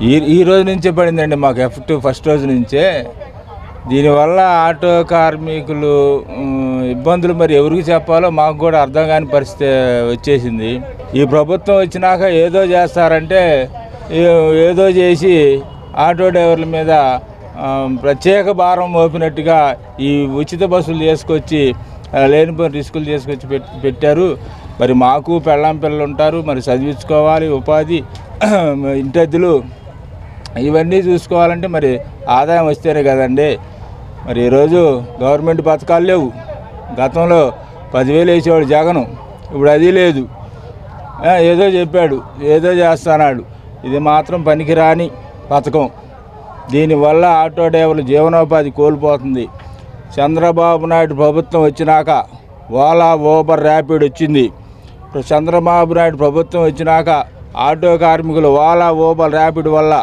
ఈ రోజు నుంచే పడిందండి మాకు ఎఫెక్ట్ ఫస్ట్ రోజు నుంచే. దీనివల్ల ఆటో కార్మికులు ఇబ్బందులు మరి ఎవరికి చెప్పాలో మాకు కూడా అర్థం కాని పరిస్థితి వచ్చేసింది. ఈ ప్రభుత్వం వచ్చినాక ఏదో చేస్తారంటే ఏదో చేసి ఆటో డ్రైవర్ల మీద ప్రత్యేక భారం మోపినట్టుగా ఈ ఉచిత బస్సులు తీసుకొచ్చి లేనిపోయిన రిస్కులు తీసుకొచ్చి పెట్టారు. మరి మాకు పెళ్ళాం పిల్లలు ఉంటారు, మరి చదివించుకోవాలి, ఉపాధి, ఇంటద్దులు ఇవన్నీ చూసుకోవాలంటే మరి ఆదాయం వస్తేనే కదండి. మరి ఈరోజు గవర్నమెంట్ పథకాలు లేవు. గతంలో 10,000 వేసేవాడు జగను, ఇప్పుడు అది లేదు. ఏదో చెప్పాడు, ఏదో చేస్తున్నాడు. ఇది మాత్రం పనికిరాని పథకం. దీనివల్ల ఆటో డ్రైవర్లు జీవనోపాధి కోల్పోతుంది. చంద్రబాబు నాయుడు ప్రభుత్వం వచ్చినాక ఓలా, ఊబర్, ర్యాపిడ్ వచ్చింది. ఇప్పుడు చంద్రబాబు నాయుడు ప్రభుత్వం వచ్చినాక ఆటో కార్మికులు ఓలా, ఊబర్, ర్యాపిడ్ వల్ల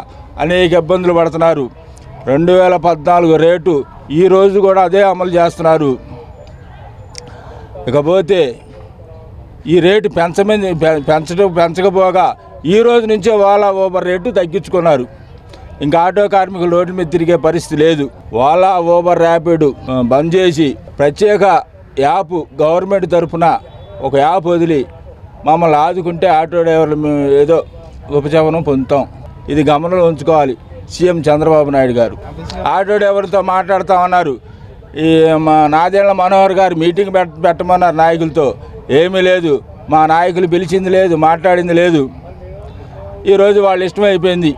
అనేక ఇబ్బందులు పడుతున్నారు. 2014 రేటు ఈరోజు కూడా అదే అమలు చేస్తున్నారు. ఇకపోతే ఈ రేటు పెంచకపోగా ఈ రోజు నుంచే ఓలా, ఊబర్ రేటు తగ్గించుకున్నారు. ఇంకా ఆటో కార్మికులు రోడ్డు మీద తిరిగే పరిస్థితి లేదు. ఓలా, ఊబర్, ర్యాపిడ్ బంద్ చేసి ప్రత్యేక యాప్ గవర్నమెంట్ తరఫున ఒక యాప్ వదిలి మమ్మల్ని ఆదుకుంటే ఆటో డ్రైవర్లు ఏదో ఉపశమనం పొందుతాం. ఇది గమనంలో ఉంచుకోవాలి సీఎం చంద్రబాబు నాయుడు గారు. ఆటో డ్రైవర్లతో మాట్లాడుతామన్నారు. ఈ మా నాదెండ్ల మనోహర్ గారు మీటింగ్ పెట్టమన్నారు నాయకులతో. ఏమీ లేదు, మా నాయకులు పిలిచింది లేదు, మాట్లాడింది లేదు. ఈరోజు వాళ్ళు ఇష్టమైపోయింది.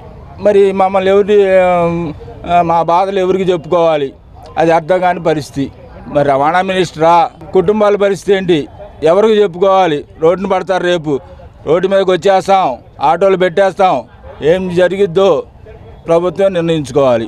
మరి మమ్మల్ని మా బాధలు ఎవరికి చెప్పుకోవాలి? అది అర్థం కాని పరిస్థితి. మరి రవాణా మినిస్టరా, కుటుంబాల పరిస్థితి ఏంటి? ఎవరికి చెప్పుకోవాలి? రోడ్డును పడతారు, రేపు రోడ్డు మీదకి వచ్చేస్తాం, ఆటోలు పెట్టేస్తాం. ఏం జరిగిద్దో ప్రభుత్వం నిర్ణయించుకోవాలి.